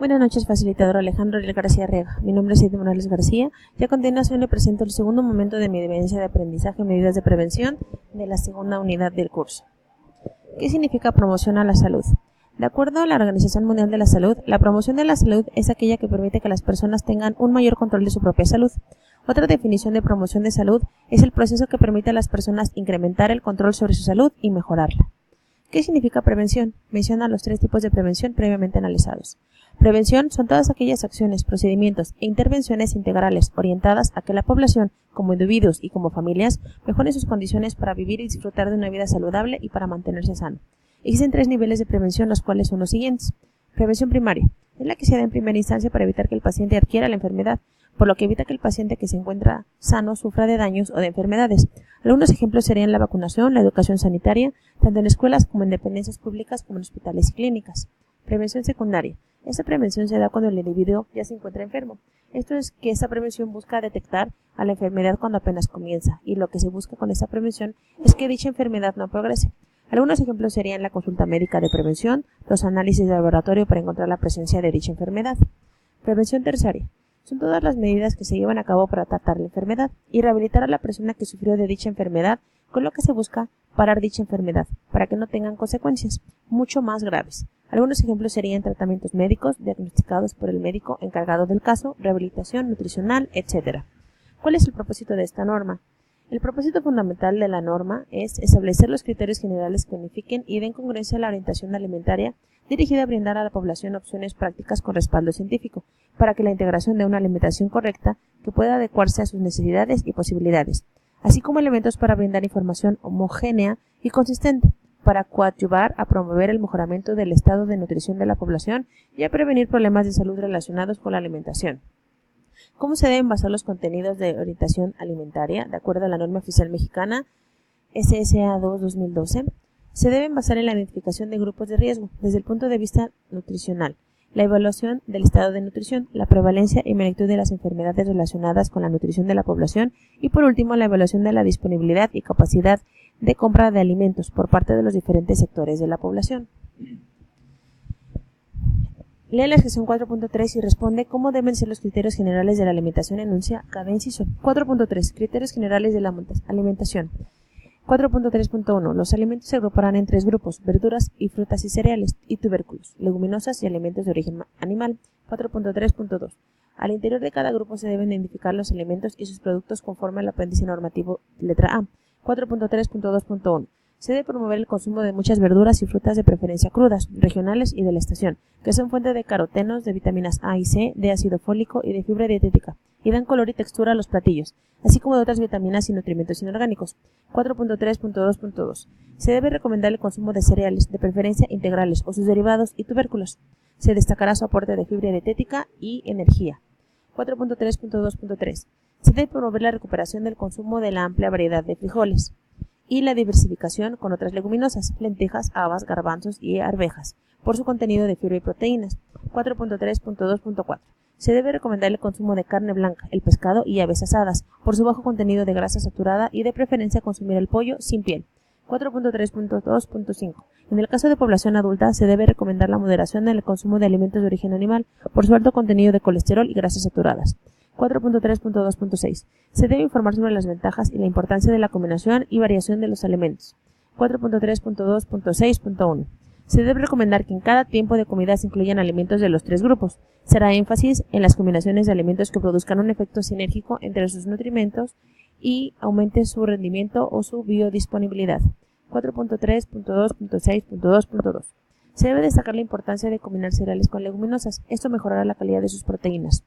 Buenas noches, facilitador Alejandro Ariel García Rega. Mi nombre es Edith Morales García y a continuación le presento el segundo momento de mi evidencia de aprendizaje y medidas de prevención de la segunda unidad del curso. ¿Qué significa promoción a la salud? De acuerdo a la Organización Mundial de la Salud, la promoción de la salud es aquella que permite que las personas tengan un mayor control de su propia salud. Otra definición de promoción de salud es el proceso que permite a las personas incrementar el control sobre su salud y mejorarla. ¿Qué significa prevención? Menciona los 3 tipos de prevención previamente analizados. Prevención son todas aquellas acciones, procedimientos e intervenciones integrales orientadas a que la población, como individuos y como familias, mejoren sus condiciones para vivir y disfrutar de una vida saludable y para mantenerse sano. Existen 3 niveles de prevención, los cuales son los siguientes. Prevención primaria es la que se da en primera instancia para evitar que el paciente adquiera la enfermedad, por lo que evita que el paciente que se encuentra sano sufra de daños o de enfermedades. Algunos ejemplos serían la vacunación, la educación sanitaria, tanto en escuelas como en dependencias públicas como en hospitales y clínicas. Prevención secundaria. Esta prevención se da cuando el individuo ya se encuentra enfermo. Esto es que esta prevención busca detectar a la enfermedad cuando apenas comienza, y lo que se busca con esta prevención es que dicha enfermedad no progrese. Algunos ejemplos serían la consulta médica de prevención, los análisis de laboratorio para encontrar la presencia de dicha enfermedad. Prevención terciaria. Son todas las medidas que se llevan a cabo para tratar la enfermedad y rehabilitar a la persona que sufrió de dicha enfermedad, con lo que se busca parar dicha enfermedad, para que no tengan consecuencias mucho más graves. Algunos ejemplos serían tratamientos médicos diagnosticados por el médico encargado del caso, rehabilitación nutricional, etc. ¿Cuál es el propósito de esta norma? El propósito fundamental de la norma es establecer los criterios generales que unifiquen y den congruencia a la orientación alimentaria dirigida a brindar a la población opciones prácticas con respaldo científico, para que la integración de una alimentación correcta que pueda adecuarse a sus necesidades y posibilidades, así como elementos para brindar información homogénea y consistente, para coadyuvar a promover el mejoramiento del estado de nutrición de la población y a prevenir problemas de salud relacionados con la alimentación. ¿Cómo se deben basar los contenidos de orientación alimentaria? De acuerdo a la norma oficial mexicana SSA 2-2012, se deben basar en la identificación de grupos de riesgo desde el punto de vista nutricional, la evaluación del estado de nutrición, la prevalencia y magnitud de las enfermedades relacionadas con la nutrición de la población y, por último, la evaluación de la disponibilidad y capacidad de compra de alimentos por parte de los diferentes sectores de la población. Lee la sección 4.3 y responde cómo deben ser los criterios generales de la alimentación. Enuncia cada inciso. 4.3. Criterios generales de la alimentación. 4.3.1. Los alimentos se agruparán en 3 grupos: verduras y frutas y cereales, y tubérculos, leguminosas y alimentos de origen animal. 4.3.2. Al interior de cada grupo se deben identificar los alimentos y sus productos conforme al apéndice normativo letra A. 4.3.2.1. Se debe promover el consumo de muchas verduras y frutas de preferencia crudas, regionales y de la estación, que son fuente de carotenos, de vitaminas A y C, de ácido fólico y de fibra dietética, y dan color y textura a los platillos, así como de otras vitaminas y nutrimentos inorgánicos. 4.3.2.2. Se debe recomendar el consumo de cereales, de preferencia integrales o sus derivados y tubérculos. Se destacará su aporte de fibra dietética y energía. 4.3.2.3. Se debe promover la recuperación del consumo de la amplia variedad de frijoles y la diversificación con otras leguminosas, lentejas, habas, garbanzos y arvejas, por su contenido de fibra y proteínas. 4.3.2.4. Se debe recomendar el consumo de carne blanca, el pescado y aves asadas, por su bajo contenido de grasa saturada y de preferencia consumir el pollo sin piel. 4.3.2.5. En el caso de población adulta, se debe recomendar la moderación en el consumo de alimentos de origen animal, por su alto contenido de colesterol y grasas saturadas. 4.3.2.6. Se debe informar sobre las ventajas y la importancia de la combinación y variación de los alimentos. 4.3.2.6.1. Se debe recomendar que en cada tiempo de comida se incluyan alimentos de los 3 grupos. Se hará énfasis en las combinaciones de alimentos que produzcan un efecto sinérgico entre sus nutrimentos y aumente su rendimiento o su biodisponibilidad. 4.3.2.6.2.2. Se debe destacar la importancia de combinar cereales con leguminosas. Esto mejorará la calidad de sus proteínas.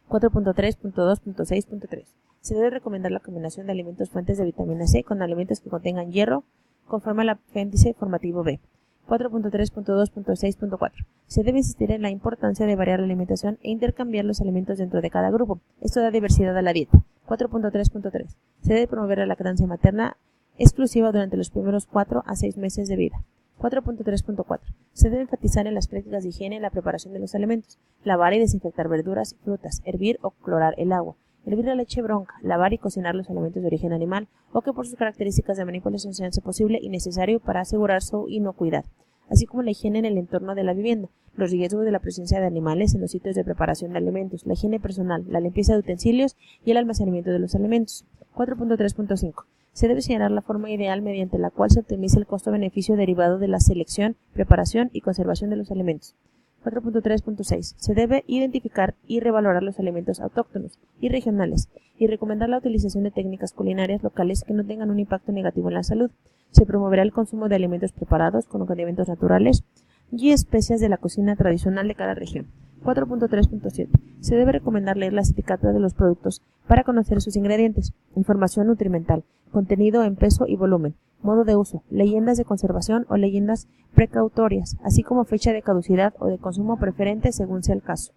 4.3.2.6.3. Se debe recomendar la combinación de alimentos fuentes de vitamina C con alimentos que contengan hierro, conforme al apéndice formativo B. 4.3.2.6.4. Se debe insistir en la importancia de variar la alimentación e intercambiar los alimentos dentro de cada grupo. Esto da diversidad a la dieta. 4.3.3. Se debe promover la lactancia materna exclusiva durante los primeros 4 a 6 meses de vida. 4.3.4. Se debe enfatizar en las prácticas de higiene en la preparación de los alimentos: lavar y desinfectar verduras y frutas, hervir o clorar el agua, hervir la leche bronca, lavar y cocinar los alimentos de origen animal o que por sus características de manipulación sean posible y necesario para asegurar su inocuidad, así como la higiene en el entorno de la vivienda, los riesgos de la presencia de animales en los sitios de preparación de alimentos, la higiene personal, la limpieza de utensilios y el almacenamiento de los alimentos. 4.3.5. Se debe señalar la forma ideal mediante la cual se optimiza el costo-beneficio derivado de la selección, preparación y conservación de los alimentos. 4.3.6. Se debe identificar y revalorar los alimentos autóctonos y regionales y recomendar la utilización de técnicas culinarias locales que no tengan un impacto negativo en la salud. Se promoverá el consumo de alimentos preparados con condimentos naturales y especias de la cocina tradicional de cada región. 4.3.7. Se debe recomendar leer las etiquetas de los productos para conocer sus ingredientes, información nutrimental, contenido en peso y volumen, modo de uso, leyendas de conservación o leyendas precautorias, así como fecha de caducidad o de consumo preferente según sea el caso.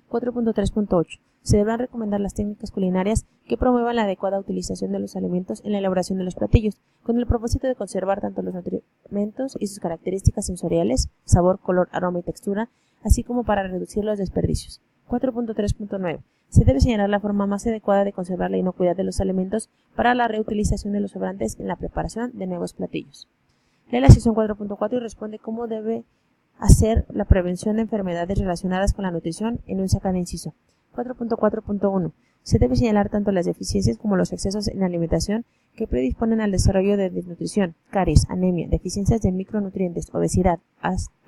4.3.8. Se deberán recomendar las técnicas culinarias que promuevan la adecuada utilización de los alimentos en la elaboración de los platillos, con el propósito de conservar tanto los nutrimentos y sus características sensoriales, sabor, color, aroma y textura, así como para reducir los desperdicios. 4.3.9. Se debe señalar la forma más adecuada de conservar la inocuidad de los alimentos para la reutilización de los sobrantes en la preparación de nuevos platillos. Lee la sección 4.4 y responde cómo debe hacer la prevención de enfermedades relacionadas con la nutrición enuncia cada inciso. 4.4.1. Se debe señalar tanto las deficiencias como los excesos en la alimentación que predisponen al desarrollo de desnutrición, caries, anemia, deficiencias de micronutrientes, obesidad,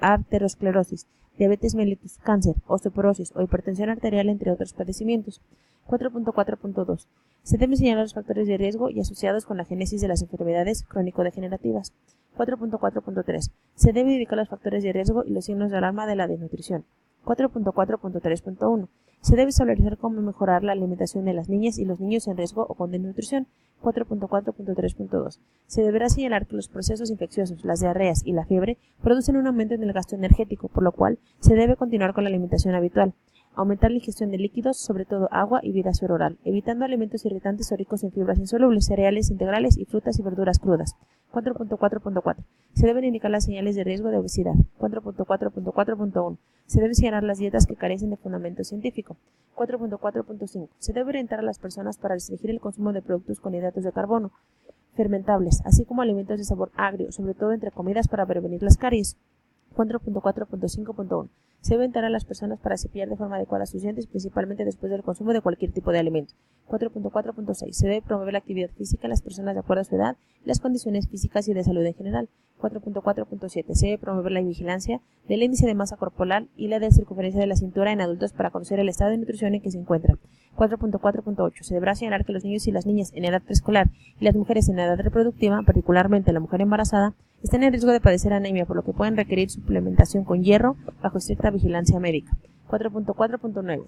arteriosclerosis, diabetes mellitus, cáncer, osteoporosis o hipertensión arterial, entre otros padecimientos. 4.4.2. Se deben señalar los factores de riesgo y asociados con la génesis de las enfermedades crónico-degenerativas. 4.4.3. Se debe indicar los factores de riesgo y los signos de alarma de la desnutrición. 4.4.3.1. Se debe establecer cómo mejorar la alimentación de las niñas y los niños en riesgo o con desnutrición. 4.4.3.2. Se deberá señalar que los procesos infecciosos, las diarreas y la fiebre producen un aumento en el gasto energético, por lo cual se debe continuar con la alimentación habitual. Aumentar la ingestión de líquidos, sobre todo agua y vibración oral, evitando alimentos irritantes o ricos en fibras insolubles, cereales integrales y frutas y verduras crudas. 4.4.4. Se deben indicar las señales de riesgo de obesidad. 4.4.4.1. Se deben señalar las dietas que carecen de fundamento científico. 4.4.5. Se debe orientar a las personas para restringir el consumo de productos con hidratos de carbono, fermentables, así como alimentos de sabor agrio, sobre todo entre comidas para prevenir las caries. 4.4.5.1. Se debe orientar a las personas para cepillar de forma adecuada sus dientes, principalmente después del consumo de cualquier tipo de alimento. 4.4.6. Se debe promover la actividad física en las personas de acuerdo a su edad y las condiciones físicas y de salud en general. 4.4.7. Se debe promover la vigilancia del índice de masa corporal y la de circunferencia de la cintura en adultos para conocer el estado de nutrición en que se encuentran. 4.4.8. Se deberá señalar que los niños y las niñas en edad preescolar y las mujeres en edad reproductiva, particularmente la mujer embarazada, están en riesgo de padecer anemia, por lo que pueden requerir suplementación con hierro bajo estricta vigilancia médica. 4.4.9.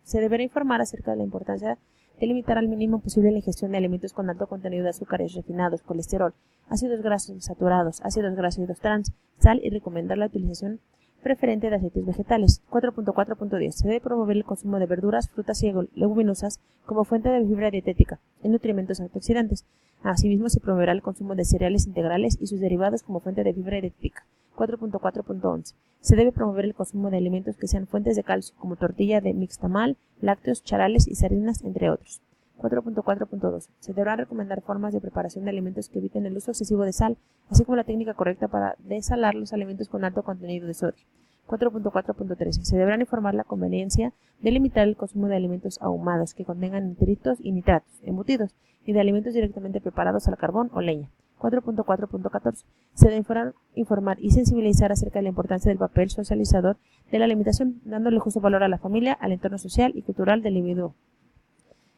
Se deberá informar acerca de la importancia de limitar al mínimo posible la ingestión de alimentos con alto contenido de azúcares refinados, colesterol, ácidos grasos saturados, ácidos grasos trans, sal y recomendar la utilización preferente de aceites vegetales. 4.4.10. Se debe promover el consumo de verduras, frutas y leguminosas como fuente de fibra dietética y nutrimentos antioxidantes. Asimismo, se promoverá el consumo de cereales integrales y sus derivados como fuente de fibra dietética. 4.4.11. Se debe promover el consumo de alimentos que sean fuentes de calcio, como tortilla de mixtamal, lácteos, charales y sardinas, entre otros. 4.4.12. Se deberán recomendar formas de preparación de alimentos que eviten el uso excesivo de sal, así como la técnica correcta para desalar los alimentos con alto contenido de sodio. 4.4.13. Se deberán informar la conveniencia de limitar el consumo de alimentos ahumados que contengan nitritos y nitratos, embutidos, y de alimentos directamente preparados al carbón o leña. 4.4.14. Se debe informar y sensibilizar acerca de la importancia del papel socializador de la alimentación, dándole justo valor a la familia, al entorno social y cultural del individuo.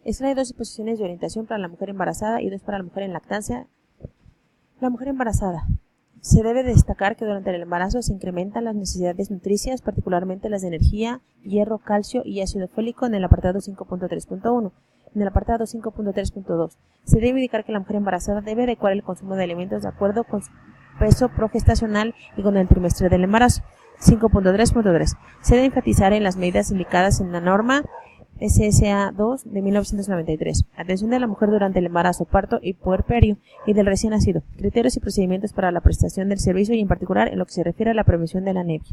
Extrae 2 disposiciones de orientación para la mujer embarazada y 2 para la mujer en lactancia. La mujer embarazada. Se debe destacar que durante el embarazo se incrementan las necesidades nutricias, particularmente las de energía, hierro, calcio y ácido fólico en el apartado 5.3.1. En el apartado 5.3.2 se debe indicar que la mujer embarazada debe adecuar el consumo de alimentos de acuerdo con su peso progestacional y con el trimestre del embarazo. 5.3.3. Se debe enfatizar en las medidas indicadas en la norma SSA 2 de 1993. Atención de la mujer durante el embarazo, parto y puerperio y del recién nacido. Criterios y procedimientos para la prestación del servicio y en particular en lo que se refiere a la prevención de la anemia.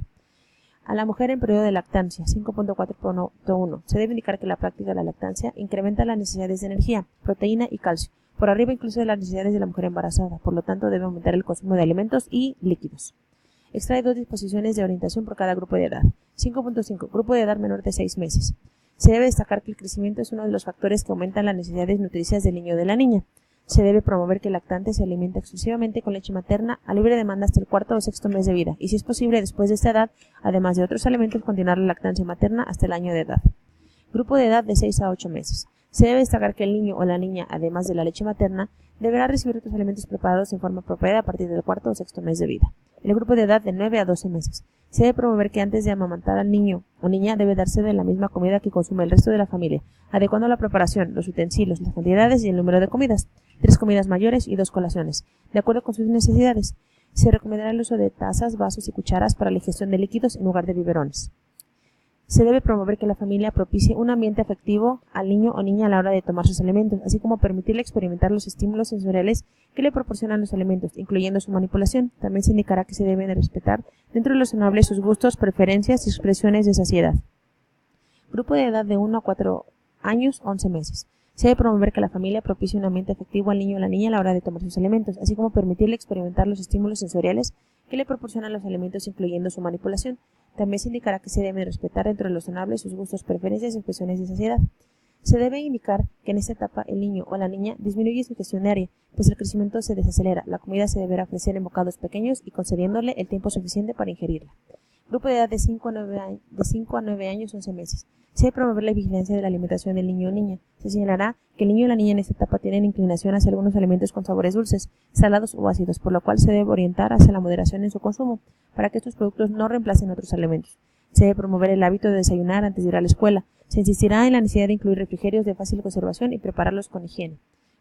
A la mujer en periodo de lactancia, 5.4.1. Se debe indicar que la práctica de la lactancia incrementa las necesidades de energía, proteína y calcio, por arriba incluso de las necesidades de la mujer embarazada, por lo tanto debe aumentar el consumo de alimentos y líquidos. Extrae 2 disposiciones de orientación por cada grupo de edad. 5.5. Grupo de edad menor de 6 meses. Se debe destacar que el crecimiento es uno de los factores que aumentan las necesidades nutricias del niño o de la niña. Se debe promover que el lactante se alimente exclusivamente con leche materna a libre demanda hasta el cuarto o sexto mes de vida, y si es posible después de esta edad, además de otros alimentos, continuar la lactancia materna hasta el año de edad. Grupo de edad de 6 a 8 meses. Se debe destacar que el niño o la niña, además de la leche materna, deberá recibir otros alimentos preparados en forma apropiada a partir del cuarto o sexto mes de vida. El grupo de edad de 9 a 12 meses. Se debe promover que antes de amamantar al niño o niña debe darse de la misma comida que consume el resto de la familia, adecuando la preparación, los utensilios, las cantidades y el número de comidas. 3 comidas mayores y 2 colaciones, de acuerdo con sus necesidades. Se recomendará el uso de tazas, vasos y cucharas para la ingestión de líquidos en lugar de biberones. Se debe promover que la familia propicie un ambiente afectivo al niño o niña a la hora de tomar sus alimentos, así como permitirle experimentar los estímulos sensoriales que le proporcionan los alimentos, incluyendo su manipulación. También se indicará que se deben de respetar, dentro de lo razonable, sus gustos, preferencias y expresiones de saciedad. Grupo de edad de 1 a 4 años, 11 meses. Se debe promover que la familia propicie un ambiente afectivo al niño o la niña a la hora de tomar sus alimentos, así como permitirle experimentar los estímulos sensoriales que le proporcionan los alimentos, incluyendo su manipulación. También se indicará que se deben respetar dentro de lo razonable sus gustos, preferencias y expresiones de saciedad. Se debe indicar que en esta etapa el niño o la niña disminuye su ingestión diaria, pues el crecimiento se desacelera. La comida se deberá ofrecer en bocados pequeños y concediéndole el tiempo suficiente para ingerirla. Grupo de edad de 5 a 9 años, 11 meses. Se debe promover la vigilancia de la alimentación del niño o niña. Se señalará que el niño o la niña en esta etapa tienen inclinación hacia algunos alimentos con sabores dulces, salados o ácidos, por lo cual se debe orientar hacia la moderación en su consumo, para que estos productos no reemplacen otros alimentos. Se debe promover el hábito de desayunar antes de ir a la escuela. Se insistirá en la necesidad de incluir refrigerios de fácil conservación y prepararlos con higiene.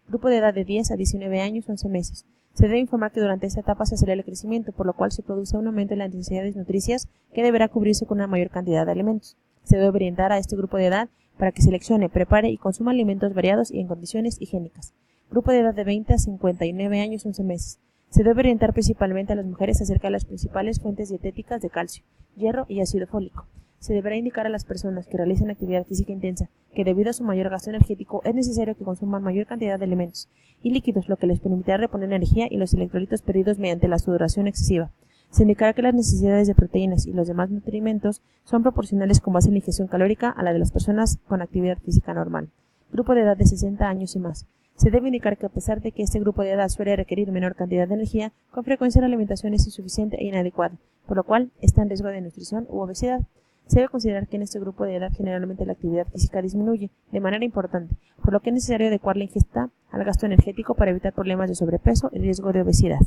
Grupo de edad de 10 a 19 años, 11 meses. Se debe informar que durante esta etapa se acelera el crecimiento, por lo cual se produce un aumento en las necesidades nutricias que deberá cubrirse con una mayor cantidad de alimentos. Se debe orientar a este grupo de edad para que seleccione, prepare y consuma alimentos variados y en condiciones higiénicas. Grupo de edad de 20 a 59 años, 11 meses. Se debe orientar principalmente a las mujeres acerca de las principales fuentes dietéticas de calcio, hierro y ácido fólico. Se deberá indicar a las personas que realicen actividad física intensa que debido a su mayor gasto energético es necesario que consuman mayor cantidad de alimentos y líquidos, lo que les permitirá reponer energía y los electrolitos perdidos mediante la sudoración excesiva. Se indicará que las necesidades de proteínas y los demás nutrimentos son proporcionales con base en la ingestión calórica a la de las personas con actividad física normal. Grupo de edad de 60 años y más. Se debe indicar que a pesar de que este grupo de edad suele requerir menor cantidad de energía, con frecuencia la alimentación es insuficiente e inadecuada, por lo cual está en riesgo de desnutrición u obesidad. Se debe considerar que en este grupo de edad generalmente la actividad física disminuye de manera importante, por lo que es necesario adecuar la ingesta al gasto energético para evitar problemas de sobrepeso y riesgo de obesidad.